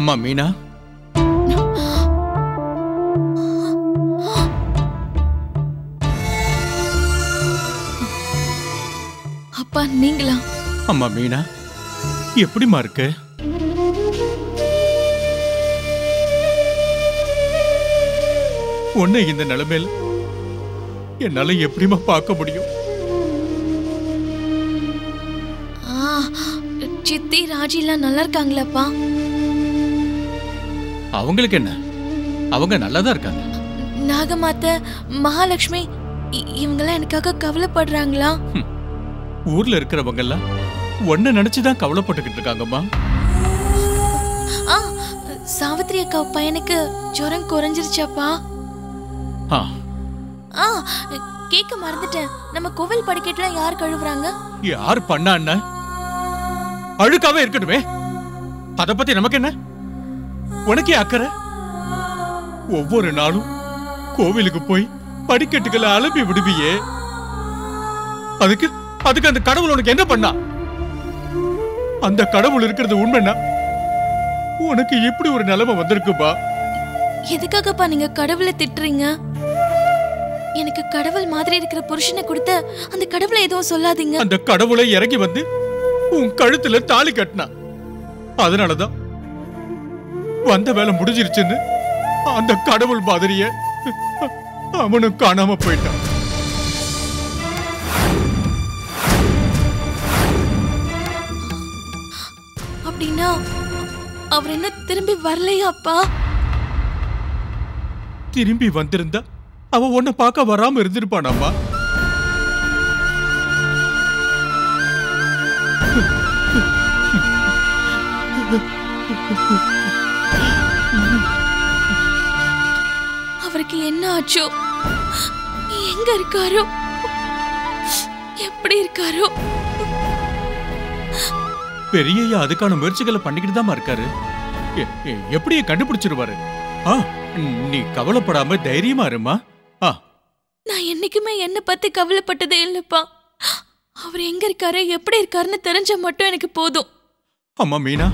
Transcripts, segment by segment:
அம்மா மீனா, அப்பா நீங்களா? அம்மா மீனா, எப்படிமா இருக்கு? உன்னை இந்த நிலைமையில என்னால எப்படிமா பார்க்க முடியும்? சித்தி ராஜிலாம் நல்லா இருக்காங்களாப்பா? அவங்களுக்கு என்ன, அவங்க நல்லாதான் இருக்காங்க. நாகமாத்த, மகாலட்சுமி இவங்கெல்லாம் எனக்காக கவலைப்படுறாங்களா? ஊர்ல இருக்கிறவங்க எல்லாம் ஒன்ன நினைச்சுதான் கவலைப்பட்டுக்கிட்டு இருக்காங்கம்மா. சாவித்திரி அக்கா பையனுக்கு ஜுரம் குறைஞ்சிருச்சாப்பா? கேட்க மறந்துட்டேன். நம்ம கோவில் படிக்கட்டுல யார் கழுவுறாங்க? யார் பண்ணா என்ன? அழுக்காவே இருக்கட்டுமே, அத பத்தி நமக்கு என்ன? உனக்கே அக்கறை? ஒவ்வொரு நாளும் கோவிலுக்கு போய் படிக்கட்டுகளை அலம்பி விடுவியே, அதுக்கு அதுக்கு அந்த கடவுள் உனக்கு என்ன பண்ணா? அந்த கடவுள் இருக்கிறது உண்மைன்னா உனக்கு எப்படி ஒரு நிலைமை வந்திருக்குப்பா? எதுக்காகப்பா நீங்க கடவுளை திட்டுறீங்க? எனக்கு கடவுள் மாதிரி இருக்கிற புருஷனை கொடுத்த அந்த கடவுளை எதுவும் சொல்லாதீங்க. அந்த கடவுளை இறங்கி வந்து உன் கழுத்துல தாலி கட்டினா, அதனாலதான் வந்த வேலை முடிஞ்சிருச்சுன்னு அந்த கடவுள் மாதிரிய அவனும் காணாம போயிட்டான். அப்படின்னா அவர் என்ன திரும்பி வரலையாப்பா? திரும்பி வந்திருந்தா அவ உன்னை பார்க்க வராம இருந்திருப்பானாமா? அவருக்கு என்ன ஆச்சோ? எங்க இருக்காரோ? எப்படி இருக்காரோ? பெரியய்யா அதுக்கான முயற்சிகளை பண்ணிக்கிட்டு தான் இருக்காரு. எப்படியே கண்டுபிடிச்சிருவாரு. நீ கவலைப்படாம தைரியமா இருமா. நான் என்னைக்குமே என்ன பத்தி கவலைப்பட்டதே இல்லப்பா. அவர் எங்க இருக்காரு, எப்படி இருக்காருன்னு தெரிஞ்ச மட்டும் எனக்கு போதும். அம்மா மீனா,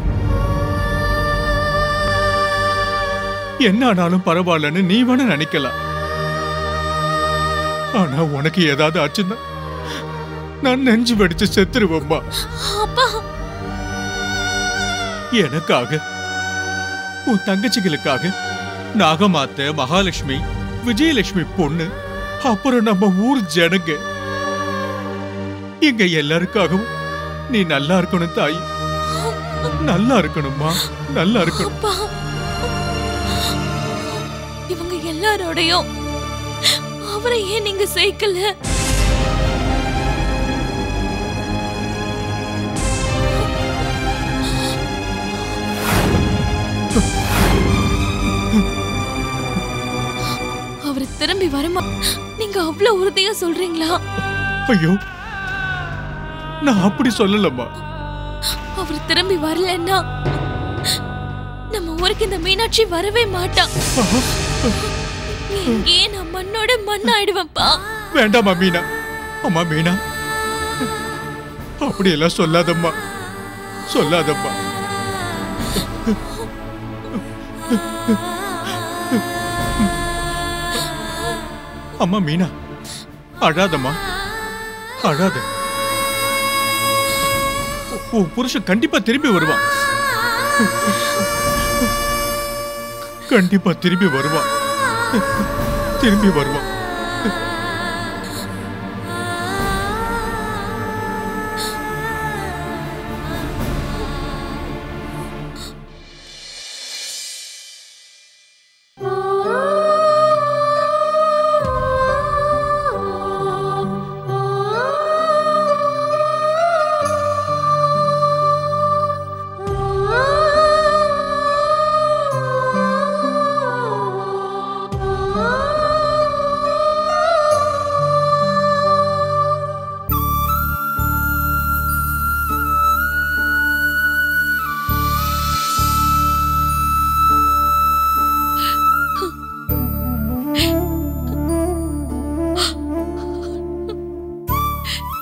என்ன ஆனாலும் பரவாயில்லன்னு நீ வேணா நினைக்கலாம். ஆனா உனக்கு ஏதாவது ஆச்சுன்னா நான் நெஞ்சு வெடிச்சு செத்துருவேம்மா. அப்பா, எனக்காக, உன் தங்கச்சிகளுக்காக, நாகமாத்த, மகாலட்சுமி, விஜயலட்சுமி பொண்ணு, அப்புறம் நம்ம ஊர் ஜனங்க, எங்க எல்லாருக்காகவும் நீ நல்லா இருக்கணும் தாய். நல்லா இருக்கணும்மா, நல்லா இருக்கணும். இவங்க எல்லாரோடையும் அவரை ஏன் நீங்க சேர்க்கல? அவர் திரும்பி வருமா நீங்க அவ்வளவு உறுதியா சொல்றீங்களா? ஐயோ, நான் அப்படி சொல்லலம்மா. அவர் திரும்பி வரலன்னா நம்ம ஊருக்கு இந்த மீனாட்சி வரவே மாட்டா. இங்கே நான் மண்ணோட மண்ணாயிடுவேன்ப்பா. வேண்டாமா மீனா. அம்மா மீனா, அப்படியெல்லாம் சொல்லாதம்மா, சொல்லாதம்மா. அம்மா மீனா, அழாதம்மா, அழாத. உன் புருஷன் கண்டிப்பா திரும்பி வருவான். கண்டிப்பா திரும்பி வருவான், திரும்பி வருவான்.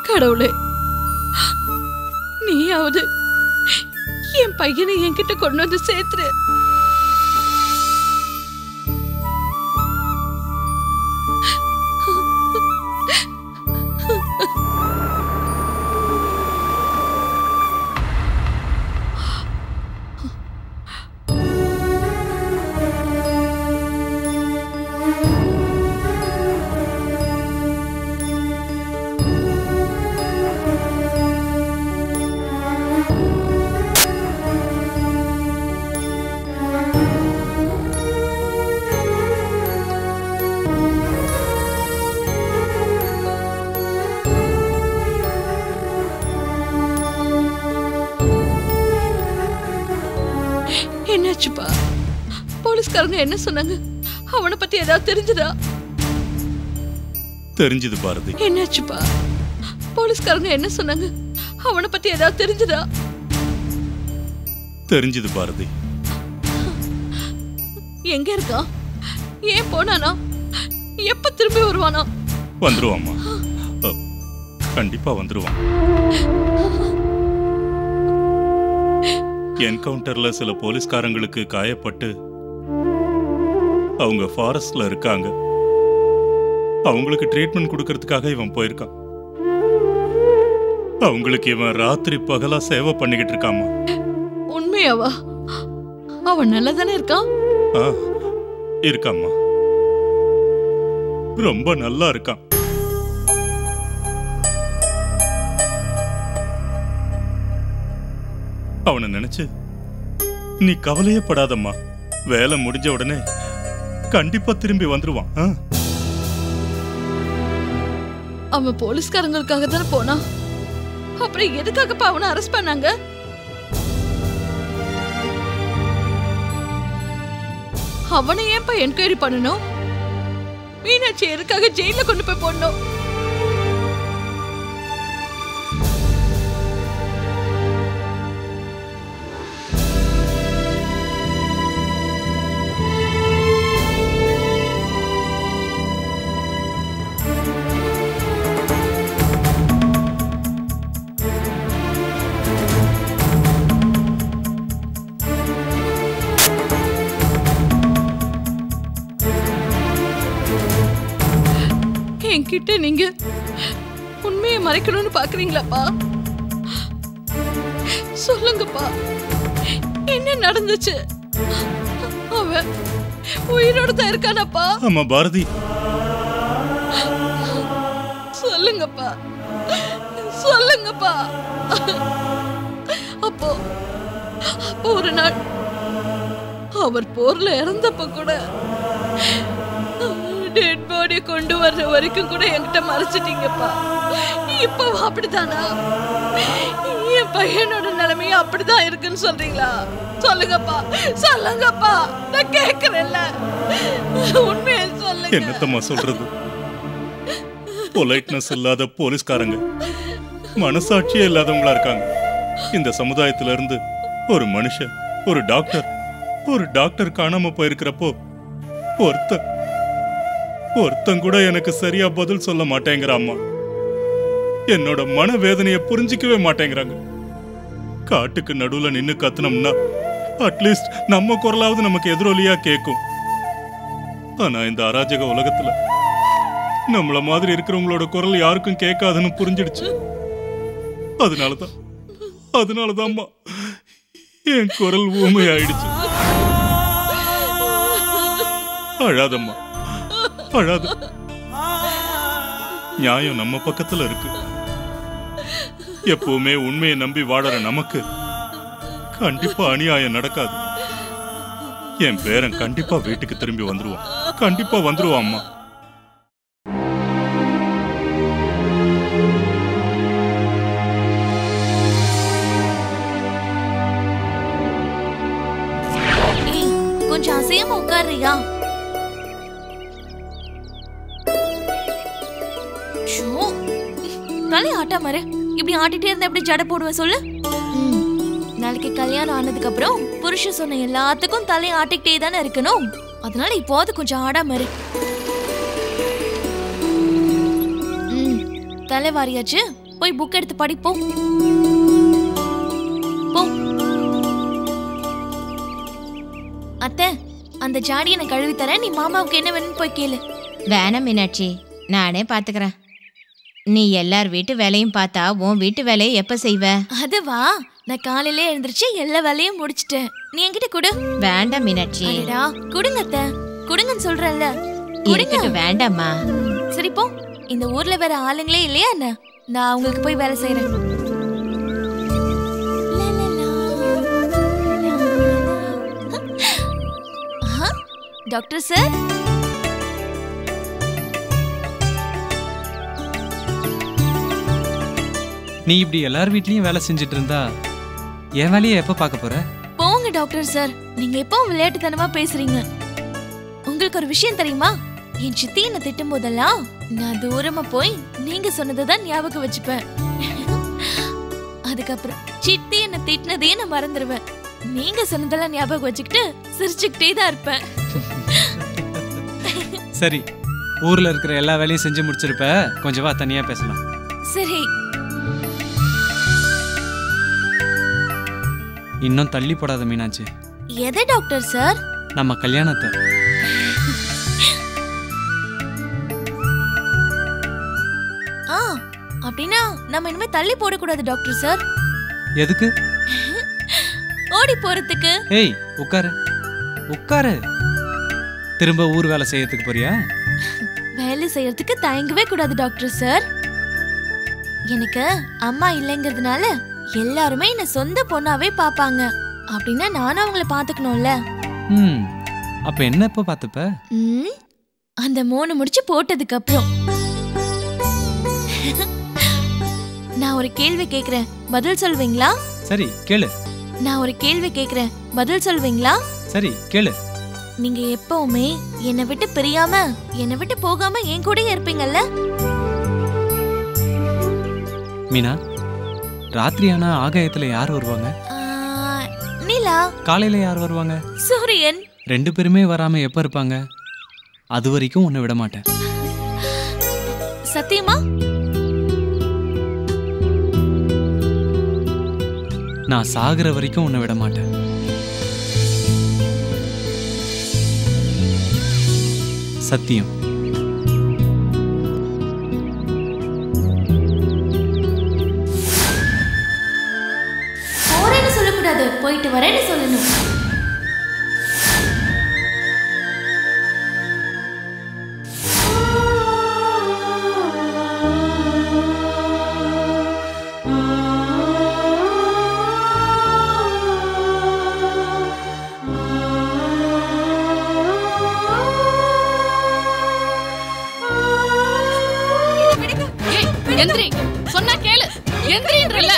கடவுளே, நீயாவது என் பையனை என்கிட்ட கொண்டு வந்து சேர்த்துரு. என்னாச்சுப்பா? போலீஸ்காரங்க என்ன சொன்னாங்க? அவனை பத்தி ஏதாவது தெரிஞ்சுதா? தெரிஞ்சது பாரதி. என்னாச்சுப்பா? போலீஸ்காரங்க என்ன சொன்னாங்க? அவனை பத்தி ஏதாவது தெரிஞ்சுதா? தெரிஞ்சது பாரதி. எங்க இருக்கா? ஏன் போனானா? எப்ப திரும்பி வருவானா? வந்துருவாம்மா, கண்டிப்பா வந்துருவான். என்கவுண்டர்ல சில போலீஸ்காரங்களுக்கு காயப்பட்டு அவங்க ஃபாரஸ்ட்ல இருக்காங்க. அவங்களுக்கு ட்ரீட்மெண்ட் கொடுக்கறதுக்காக இவன் போயிருக்கான். அவங்களுக்கு இவன் ராத்திரி பகலா சேவை பண்ணிக்கிட்டு இருக்காமா. உண்மையாவா? அவன் நல்லதானே இருக்கான்? இருக்காம்மா, ரொம்ப நல்லா இருக்கான். அவனை நினைச்சு நீ கவலையே படாதம்மா. வேலை முடிஞ்ச உடனே கண்டிப்பா திரும்பி வந்துருவான். அவன் போலீஸ்காரங்களுக்காக தானே போனா. அப்புறம் எதுக்காகப்பா அவனை அரெஸ்ட் பண்ணாங்க? அவனை ஏன்பா என்கொயரி பண்ணணும்? மீனாட்சி எதுக்காக ஜெயில கொண்டு போய் போடணும்? என்கிட்ட நீங்க உண்மையை மறைக்கணும்னு பாக்குறீங்களாப்பா? சொல்லுங்கப்பா, என்ன நடந்துச்சு? அவன் உயிரோட தான் இருக்கானப்பா? ஆமா பாரதி. சொல்லுங்கப்பா, சொல்லுங்கப்பா. அப்போ ஒரு நாள் அவர் போர்ல இறந்தப்ப கூட டெட் பாடி கொண்டு வர்ற வரைக்கும் கூட என்கிட்ட மறைச்சிட்டீங்கப்பா. இப்போ அப்படித்தானா? என் பையனோட நிலைமையும் அப்படிதான் இருக்குன்னு சொல்றீங்களா? சொல்லுங்கப்பா, சொல்லுங்கப்பா, நான் கேட்கிறேன்ல, உண்மையை சொல்லுங்க. என்னத்தம்மா சொல்றது? பொலைட்னஸ் இல்லாத போலீஸ்காரங்க மனசாட்சியே இல்லாதவங்களா இருக்காங்க. இந்த சமுதாயத்துல இருந்து ஒரு மனுஷன், ஒரு டாக்டர் காணாம போயிருக்கிறப்போ ஒருத்தன் கூட எனக்கு சரியா பதில் சொல்ல மாட்டேங்கிறாம்மா. என்னோட மனவேதனையை புரிஞ்சிக்கவே மாட்டேங்கிறாங்க. காட்டுக்கு நடுவுல நின்னு கத்துனோம்னா அட்லீஸ்ட் நம்ம குரலாவது நமக்கு எதிரொலியா கேட்கும். ஆனா இந்த அராஜக உலகத்துல நம்மள மாதிரி இருக்கிறவங்களோட குரல் யாருக்கும் கேட்காதுன்னு புரிஞ்சிடுச்சு. அதனாலதான்மா என் குரல் ஊமையாயிடுச்சு. அழாதம்மா, அழாத. நியாயம் நம்ம பக்கத்துல இருக்கு. எப்பவுமே உண்மையை நம்பி வாழற நமக்கு கண்டிப்பா அநியாயம் நடக்காது. என் பேரன் கண்டிப்பா வீட்டுக்கு திரும்பி வந்துருவான். கண்டிப்பா வந்துருவான் அம்மா. கொஞ்சம் அசையாம உட்காருறியா? தலை ஆட்டா மாறு. இப்படி ஆட்டிட்டே இருந்தா எப்படி ஜடை போடுவேன் சொல்லு? நாளைக்கு கல்யாணம் ஆனதுக்கு அப்புறம் புருஷன் சொன்ன எல்லாத்துக்கும் தலை ஆட்டிக்கிட்டே தானே இருக்கணும். அதனால இப்போது கொஞ்சம் ஆடாம இரு. தலை வாரியாச்சு, போய் புக் எடுத்து படிப்போம். போ. அத்தை, அந்த ஜாடியை நான் கழுவி தரேன். நீ மாமாவுக்கு என்ன வேணும்னு போய் கேளு. வேணாம் மீனாட்சி, நானே பாத்துக்கிறேன். நீ எல்லார் வீட்டு வேலையும் பார்த்தா உன் வீட்டு வேலையை எப்ப செய்வ? அதுவா, நான் காலையில எழுந்திருச்சு எல்லா வேலையும் முடிச்சிட்டேன். நீ என்கிட்ட கொடு. வேண்டாம் மீனாட்சி. அடடா, கொடுங்க அத்தை, கொடுங்கன்னு சொல்றேன்ல. இருக்கட்டும், வேண்டாம்மா. சரி போ. இந்த ஊர்ல வேற ஆளுங்களே இல்லையா என்ன? நான் அவங்களுக்கு போய் வேலை செய்யறேன். டாக்டர் சார், நீ இப்படி எல்லார் வீட்லயும் வேலை செஞ்சுட்டு இருந்தா என் வேலையை எப்ப பார்க்க போற? போங்க டாக்டர் சார். நீங்க எப்பவும் விளையாட்டுத்தனமா பேசுறீங்க. உங்களுக்கு ஒரு விஷயம் தெரியுமா? என் சித்தி என்ன திட்டும் போதெல்லாம் நான் தூரமா போய் நீங்க சொன்னதுதான் ஞாபகம் வச்சுப்பேன். அதுக்கப்புறம் சித்தி என்ன திட்டினதையே நான் மறந்துடுவேன். நீங்க சொன்னதெல்லாம் ஞாபகம் வச்சுக்கிட்டு சிரிச்சுக்கிட்டே தான் இருப்பேன். சரி, ஊர்ல இருக்கிற எல்லா வேலையும் செஞ்சு முடிச்சிருப்ப, கொஞ்சம் வா தனியா பேசலாம். சரி. இன்னும் தள்ளி போடாத மீனாட்சி. எதை டாக்டர் சார்? நம்ம கல்யாணத்தை. அப்படின்னா நம்ம இனிமே தள்ளி போடக்கூடாது டாக்டர் சார். எதுக்கு? ஓடி போறதுக்கு. ஏய், உட்காரு உட்காரு. திரும்ப ஊர் வேலை செய்யறதுக்கு போறியா? வேலை செய்யறதுக்கு தயங்கவே கூடாது டாக்டர் சார். எனக்கு அம்மா இல்லைங்கிறதுனால எல்லாருமே என்ன சொந்த பொண்ணாவே பாப்பாங்க. அப்படின்னா நானும் அவங்கள பாத்துக்கணும்ல. அப்ப என்ன இப்ப பாத்துப்ப? அந்த 3 முடிச்சு போட்டதுக்கு அப்புறம். நான் ஒரு கேள்வி கேக்குறேன், பதில் சொல்வீங்களா? சரி கேளு. நான் ஒரு கேள்வி கேக்குறேன், பதில் சொல்வீங்களா? சரி கேளு. நீங்க எப்பவுமே என்னை விட்டு பிரியாம, என்னை விட்டு போகாம என் கூடயே இருப்பீங்கல்ல? மீனா, ராத்திரி ஆனா ஆகாயத்துல யார் வருவாங்க? நிலா. காலையில யார் வருவாங்க? சூரியன். 2 பேருமே வராம எப்ப இருப்பாங்க? அது வரைக்கும் உன்னை விட மாட்டேன். சத்தியமா? நான் சாகுற வரைக்கும் உன்னை விட மாட்டேன். சத்தியம். போறேன்னு சொல்லக்கூடாது, போயிட்டு வரேன்னு சொல்லணும். எந்திரி, சொன்னா கேளு. எந்திரின்றல.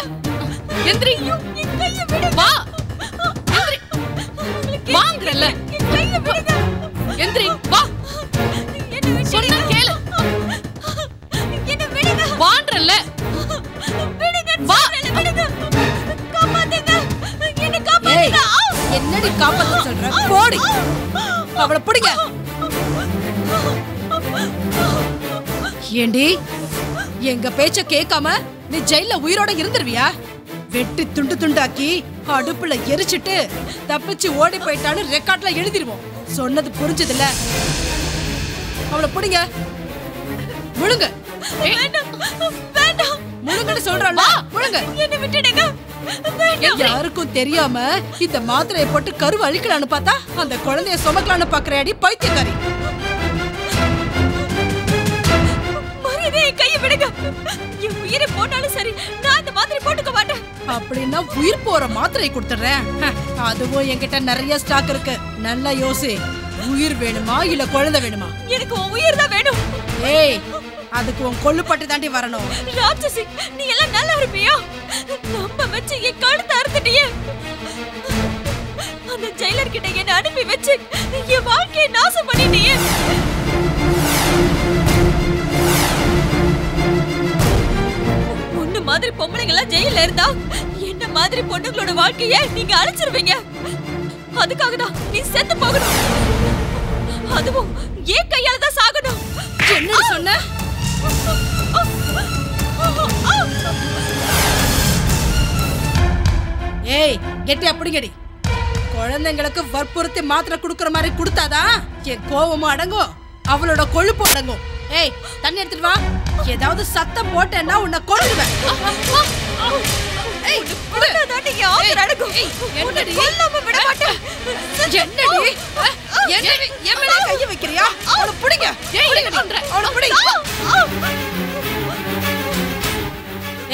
எந்திரி. வா. எந்திரி. வாங்கறல. எந்திரி, வா. சொன்னா கேளு. என்ன விடுங்க. வான்றல. வா. காப்பாத்துங்க. என்ன காப்பாத்துங்க. என்னடி காப்பாத்த சொல்ற? போடி. அவளை பிடிங்க. ஏண்டி, எங்க பேச்ச கேட்காம நீ ஜெயில உயிரோட இருந்துருவியா? வெட்டி துண்டு துண்டாக்கி அடுப்புல எரிச்சிட்டு தப்பிச்சு ஓடி போயிட்டான்னு ரெக்கார்ட்ல எழுதிருவோம். சொன்னது புரிஞ்சதுல? அவளை பிடிங்க. முழுங்க. முழுங்கன்னு சொல்றல. முழுங்க. என்ன விட்டுடுங்க. யாருக்கும் தெரியாம இந்த மாத்திரையை போட்டு கருவை அழிக்கலான்னு பார்த்தா அந்த குழந்தைய சுமக்கலான்னு பாக்குறேடி பைத்தியக்காரி. கையை விடுங்க. என் உயிரை போட்டாலும் சரி, நான் அந்த மாத்திரை போட்டுக்க மாட்டேன். அப்படின்னா உயிர் போற மாத்திரை கொடுத்துறேன். அதுவும் என்கிட்ட நிறைய ஸ்டாக் இருக்கு. நல்லா யோசி. உயிர் வேணுமா இல்ல குழந்தை வேணுமா? எனக்கு உன் உயிர் தான் வேணும். ஏய், அதுக்கு உன் கொள்ளுப்பட்டு தாண்டி வரணும். ராட்சசி, நீ எல்லாம் நல்லா இருப்பியா? நம்ம வச்சு என் கழுத்தை அறுத்துட்டியே. அந்த ஜெயிலர் கிட்ட என்ன அனுப்பி வச்சு என் வாழ்க்கையை நாசம் பண்ணிட்டியே. மாதிரி பொம்பளைங்க எல்லாம் ஜெயில இருந்தா என்ன மாதிரி பொண்ணுங்களோட வாழ்க்கையை நீங்க அழிச்சிருவீங்க. அதுக்காக தான் நீ செத்து போகணும். அதுவும் ஏன் கையால தான் சாகணும். என்ன சொன்ன? ஏய், கெட்டி அப்படிங்கடி. குழந்தைங்களுக்கு வற்புறுத்தி மாத்திரை குடுக்கற மாதிரி கொடுத்தாதான் என் கோவமும் அடங்கும், அவளோட கொழுப்பு அடங்கும். ஏய், தண்ணி எடுத்துட்டு வா. ஏதாவது சத்தம் போட்டேன்னா உன்னை கொல்லுவேன். ஏய், கொண்டாதாண்டி யார் அடங்கும். என்னடி கொல்லாம விட மாட்டேன். என்னடி என்னடி என் மேல கைய வைக்கிறியா? அவளை பிடிங்க. அவளை பிடி.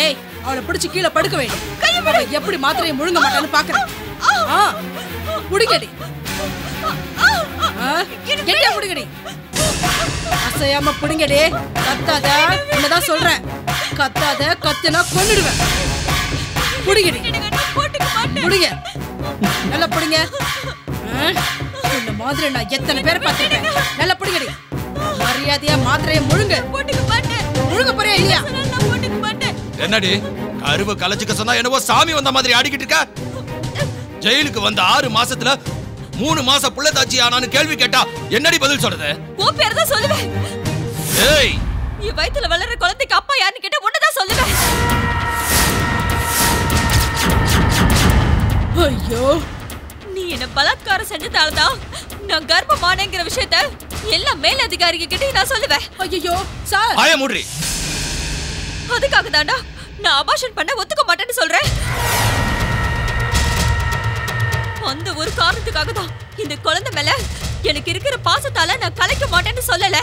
ஏய், அவளை பிடிச்சு கீழே படுக்க வை. அவ எப்படி மாத்திரையை முழுங்க மாட்டான்னு பாக்குறேன். புடிங்கடி. கெட்டியா புடிங்கடி. அசையாம புடிங்கடி. கத்தாத, உன்னதான் சொல்றேன். கத்தாத, கத்துனா கொன்னுடுவேன். புடிங்கடி. புடிங்க. நல்லா புடிங்க. இந்த மாதிரி நான் எத்தனை பேரை பார்த்திருக்கேன். நல்லா புடிங்கடி. மரியாதையா மாத்திரையை முழுங்க. முழுங்க போறியா இல்லையா? என்னடி கருவை கலைச்சுக்க சொன்னா என்னவோ சாமி வந்த மாதிரி ஆடிக்கிட்டு இருக்க? ஜெயிலுக்கு வந்த 6 மாசத்துல 3 மாசம் புள்ள தாச்சி ஆனான்னு கேள்வி கேட்டா என்னடி பதில் சொல்றது? உன் பேர் தான் சொல்லுவேன். ஏய், என் வயித்துல வளர்ற குழந்தைக்கு அப்பா யாருன்னு கேட்டா உன்னதான் சொல்லுவேன். ஐயோ, நீ என்ன பலாத்காரம் செஞ்சதாலதான் நான் கர்ப்பமானேங்கிற விஷயத்த எல்லா மேலதிகாரிங்க கிட்ட நான் சொல்லுவேன். ஐயோ சார், ஆய மூடி. அதுக்காக தாண்டா நான் அபார்ஷன் பண்ண ஒத்துக்க மாட்டேன்னு சொல்றேன். அந்த ஒரு காரணத்துக்காக தான் இந்த குழந்தை மேல எனக்கு இருக்கிற பாசத்தால நான் கலைக்க மாட்டேன்னு சொல்லல.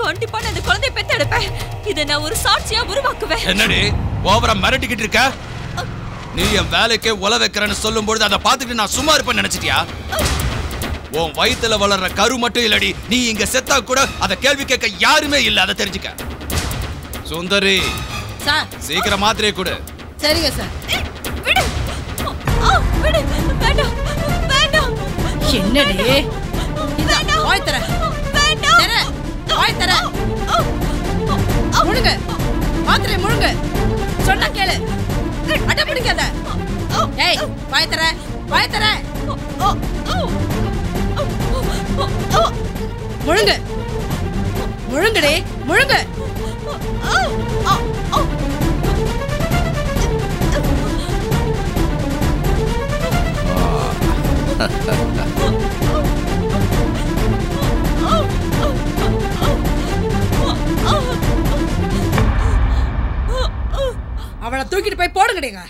கண்டிப்பா நான் இந்த குழந்தையை பெத்தெடுப்பேன். இதை நான் ஒரு சாட்சியா உருவாக்குவேன். என்னடி ஓவரா மிரட்டிக்கிட்டு இருக்க? நீ என் வேலைக்கே உல வைக்கிறேன்னு சொல்லும் பொழுது அதை பார்த்துட்டு நான் சும்மா இருப்பேன்னு நினைச்சிட்டியா? உன் வயித்துல வளர்ற கரு மட்டும் இல்லடி, நீ இங்க செத்தா கூட அத கேள்வி கேட்க யாருமே இல்ல. அதை தெரிஞ்சுக்க. சுந்தரி சார், சீக்கிரம் மாத்திரையை கொடு. சரிங்க சார். விடு. விடு. வேண்டாம். வேண்டாம். என்னடி? இந்த வாய் தர. வேண்டாம். தர. வாய் தர. முழுங்க. மாத்திரை முழுங்க. சொன்னா கேளு. அட பிடிக்காத. ஏய், வாய் தர. வாய் தர. முழுங்க. முழுங்கடி. முழுங்க. அவளை தூக்கிட்டு போய் போடுங்கடிங்க.